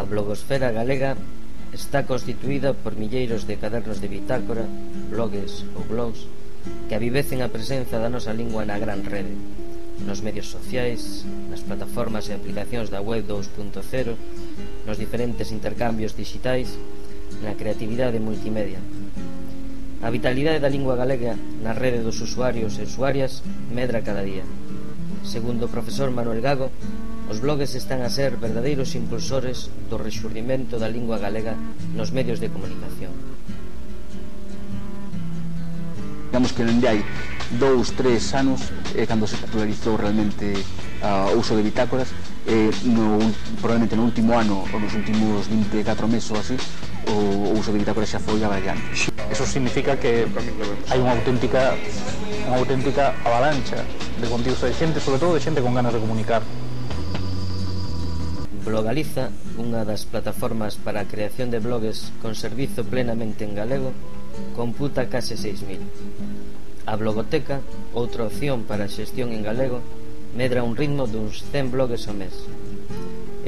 blogosfera galega está constituída por milleiros de cadernos de bitácora, blogs ou blogs que avivecen a presenza da nosa lingua na gran rede, nos medios sociais, nas plataformas e aplicacións da web 2.0, nos diferentes intercambios digitais, na creatividade multimedia. A vitalidade da lingua galega na rede dos usuarios e usuarias medra cada día. Segundo o profesor Manuel Gago, os blogs están a ser verdadeiros impulsores do rexurdimento da lingua galega nos medios de comunicación. Digamos que onde hai 2-3 anos é cando se popularizou realmente o uso de bitácoras, probablemente no último ano ou nos últimos 24 meses ou así o uso de bitácoras xa foi avallante. Eso significa que hai unha auténtica avalancha de contidos de xente, sobre todo de xente con ganas de comunicar. Blogaliza, unha das plataformas para a creación de blogs con servizo plenamente en galego, computa case 6.000. A Blogoteca, outra opción para a xestión en galego, medra un ritmo duns 100 blogs ao mes.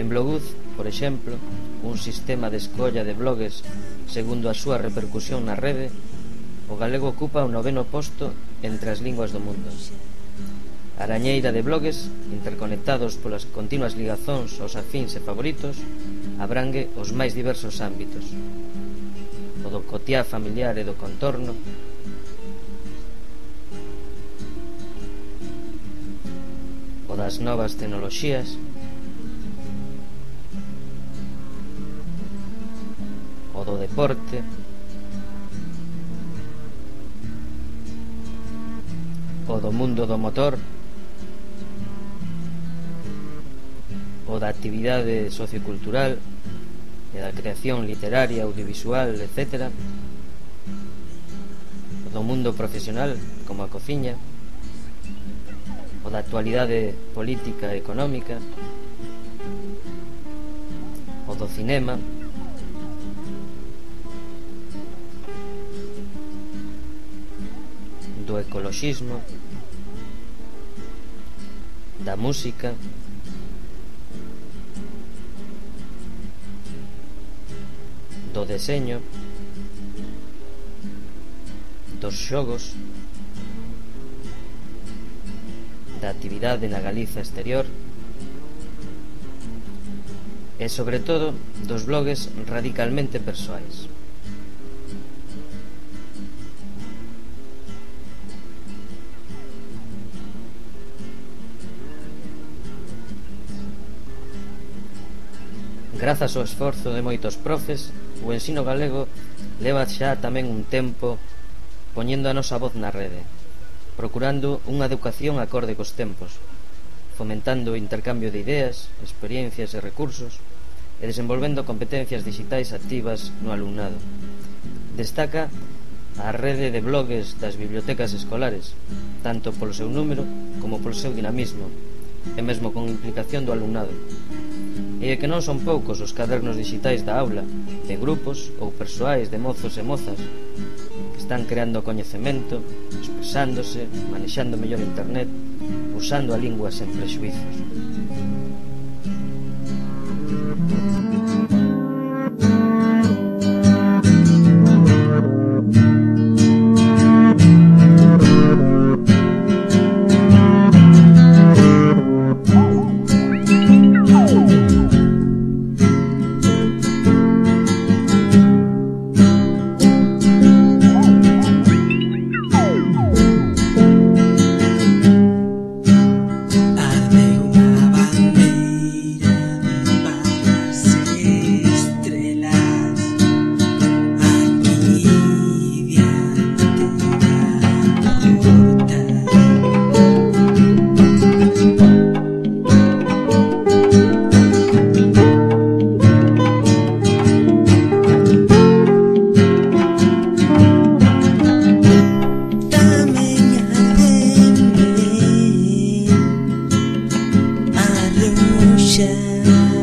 En Bloguz, por exemplo, un sistema de escolla de blogs segundo a súa repercusión na rede, o galego ocupa o 9º posto entre as linguas do mundo. A arañeira de blogs, interconectados polas continuas ligazóns aos afíns e favoritos, abrangue os máis diversos ámbitos: o do cotiá familiar e do contorno, o das novas tecnoloxías, o do deporte, o do mundo do motor, o da actividade sociocultural e da creación literaria, audiovisual, etc., o do mundo profesional, como a cociña, o da actualidade política e económica, o do cinema, do ecoloxismo, da música, do deseño, dos xogos, da actividade na Galiza exterior e, sobre todo, dos blogs radicalmente persoais. Grazas ao esforzo de moitos profes, o ensino galego leva xa tamén un tempo poñendo a nosa voz na rede, procurando unha educación acorde cos tempos, fomentando o intercambio de ideas, experiencias e recursos e desenvolvendo competencias digitais activas no alumnado. Destaca a rede de blogs das bibliotecas escolares, tanto polo seu número como polo seu dinamismo, e mesmo con implicación do alumnado. E que non son poucos os cadernos digitais da aula, de grupos ou persoais de mozos e mozas que están creando coñecemento, expresándose, manexando mellor internet, usando a lingua sen prexuizos. shine.